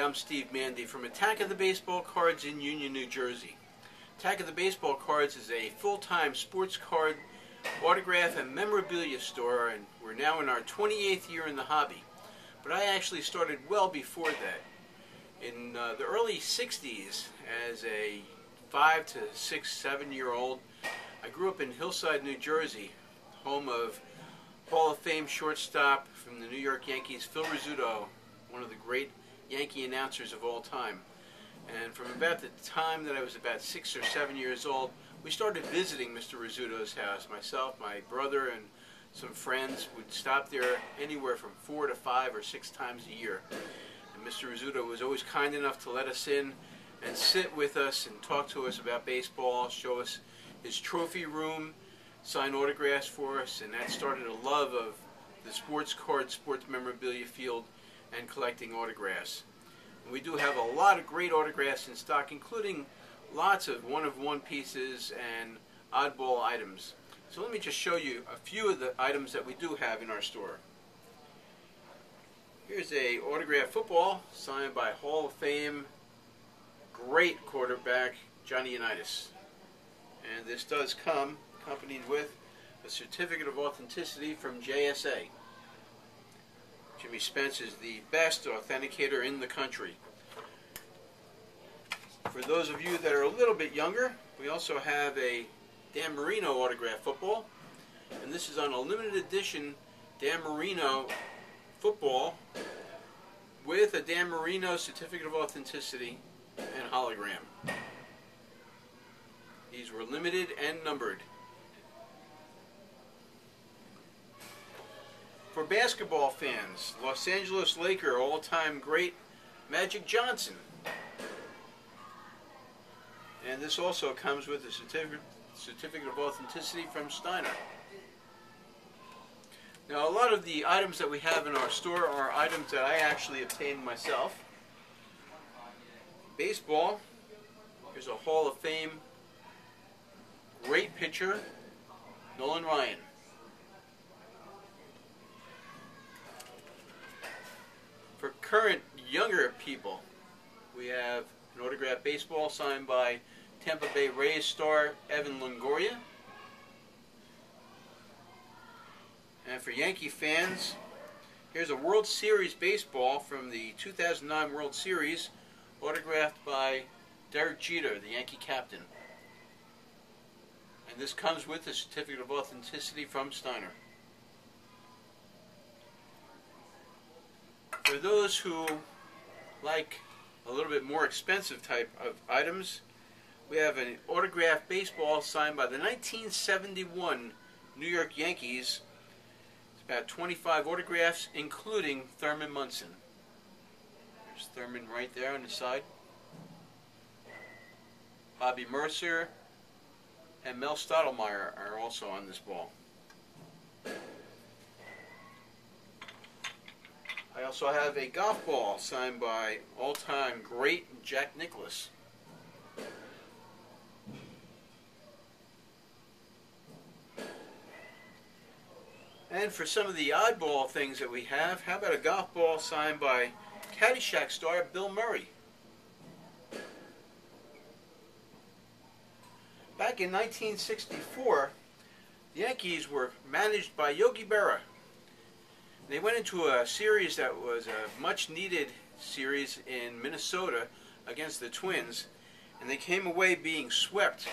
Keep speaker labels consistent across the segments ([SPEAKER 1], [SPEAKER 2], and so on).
[SPEAKER 1] I'm Steve Mandy from Attack of the Baseball Cards in Union, New Jersey. Attack of the Baseball Cards is a full-time sports card, autograph, and memorabilia store, and we're now in our 28th year in the hobby. But I actually started well before that. In the early 60s, as a 5 to 6, 7-year-old, I grew up in Hillside, New Jersey, home of Hall of Fame shortstop from the New York Yankees, Phil Rizzuto, one of the great Yankee announcers of all time. And from about the time that I was about 6 or 7 years old, we started visiting Mr. Rizzuto's house. Myself, my brother, and some friends would stop there anywhere from 4 to 5 or 6 times a year. And Mr. Rizzuto was always kind enough to let us in and sit with us and talk to us about baseball, show us his trophy room, sign autographs for us, and that started a love of the sports card, sports memorabilia field, and collecting autographs. And we do have a lot of great autographs in stock, including lots of one-of-one pieces and oddball items. So let me just show you a few of the items that we do have in our store. Here's a autographed football signed by Hall of Fame great quarterback Johnny Unitas. And this does come accompanied with a certificate of authenticity from JSA. Jimmy Spence is the best authenticator in the country. For those of you that are a little bit younger, we also have a Dan Marino autograph football. And this is on a limited edition Dan Marino football with a Dan Marino certificate of authenticity and hologram. These were limited and numbered. For basketball fans, Los Angeles Laker all-time great Magic Johnson. And this also comes with a certificate of authenticity from Steiner. Now, a lot of the items that we have in our store are items that I actually obtained myself. Baseball, here's a Hall of Fame great pitcher, Nolan Ryan. For current younger people, we have an autographed baseball signed by Tampa Bay Rays star Evan Longoria. And for Yankee fans, here's a World Series baseball from the 2009 World Series, autographed by Derek Jeter, the Yankee captain. And this comes with a certificate of authenticity from Steiner. For those who like a little bit more expensive type of items, we have an autographed baseball signed by the 1971 New York Yankees. It's about 25 autographs, including Thurman Munson. There's Thurman right there on the side. Bobby Mercer and Mel Stottlemyre are also on this ball. I also have a golf ball signed by all-time great Jack Nicklaus. And for some of the oddball things that we have, how about a golf ball signed by Caddyshack star Bill Murray? Back in 1964, the Yankees were managed by Yogi Berra. They went into a series that was a much-needed series in Minnesota against the Twins, and they came away being swept.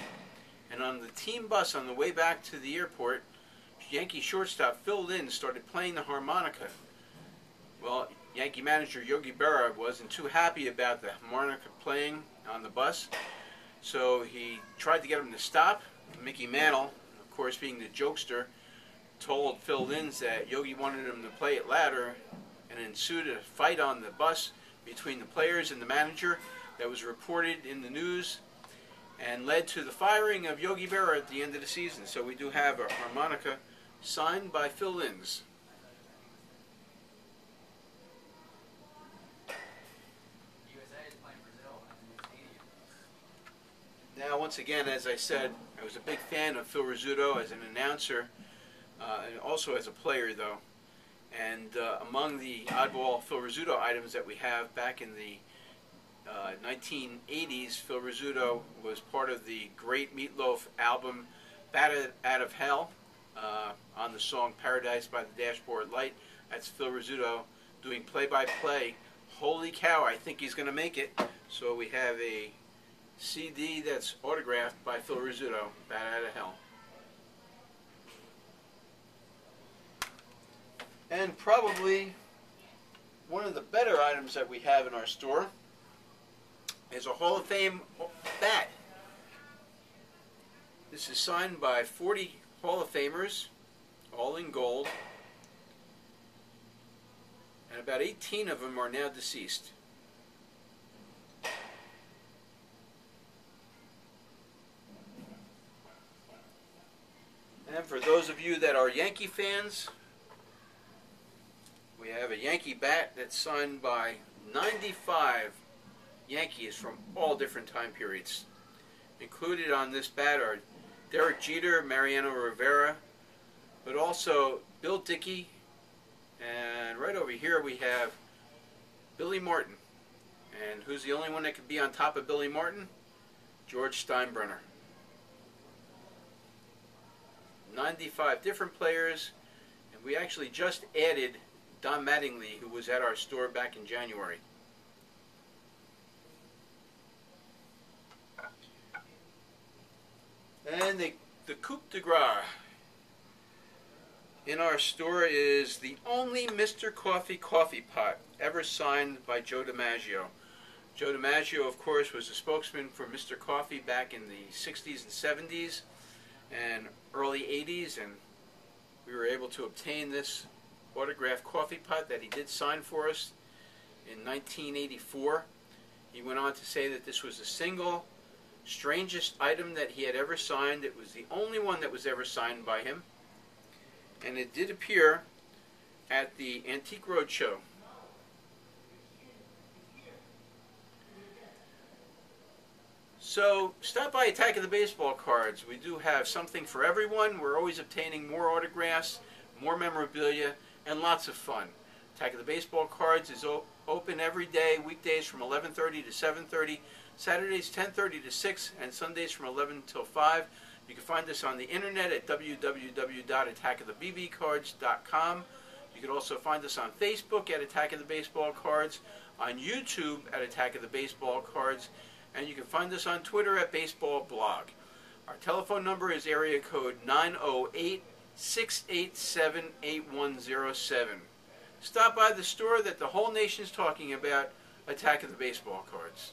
[SPEAKER 1] And on the team bus on the way back to the airport, Yankee shortstop Phil Lind started playing the harmonica. Well, Yankee manager Yogi Berra wasn't too happy about the harmonica playing on the bus, so he tried to get him to stop. Mickey Mantle, of course being the jokester, told Phil Linds that Yogi wanted him to play it louder, and ensued a fight on the bus between the players and the manager that was reported in the news and led to the firing of Yogi Berra at the end of the season. So we do have a harmonica signed by Phil Linds. Now, once again, as I said, I was a big fan of Phil Rizzuto as an announcer, and also as a player, though. And among the oddball Phil Rizzuto items that we have back in the 1980s, Phil Rizzuto was part of the great Meatloaf album Batted Out of Hell on the song Paradise by the Dashboard Light. That's Phil Rizzuto doing play-by-play. Holy cow, I think he's going to make it. So we have a CD that's autographed by Phil Rizzuto, Batted Out of Hell. And probably one of the better items that we have in our store is a Hall of Fame bat. This is signed by 40 Hall of Famers, all in gold, and about 18 of them are now deceased. And for those of you that are Yankee fans, we have a Yankee bat that's signed by 95 Yankees from all different time periods. Included on this bat are Derek Jeter, Mariano Rivera, but also Bill Dickey, and right over here we have Billy Martin. And who's the only one that could be on top of Billy Martin? George Steinbrenner. 95 different players, and we actually just added Don Mattingly, who was at our store back in January. And the Coupe de Gras in our store is the only Mr. Coffee coffee pot ever signed by Joe DiMaggio. Joe DiMaggio, of course, was a spokesman for Mr. Coffee back in the 60s and 70s and early 80s, and we were able to obtain this autographed coffee pot that he did sign for us in 1984. He went on to say that this was the single strangest item that he had ever signed. It was the only one that was ever signed by him, and it did appear at the Antique Roadshow. So stop by Attack of the Baseball Cards. We do have something for everyone. We're always obtaining more autographs, more memorabilia, and lots of fun. Attack of the Baseball Cards is open every day, weekdays from 11:30 to 7:30, Saturdays 10:30 to 6, and Sundays from 11 till 5. You can find us on the internet at www.attackofthebbcards.com. You can also find us on Facebook at Attack of the Baseball Cards, on YouTube at Attack of the Baseball Cards, and you can find us on Twitter at Baseball Blog. Our telephone number is area code 908-687-8107. Stop by the store that the whole nation's talking about, Attack of the Baseball Cards.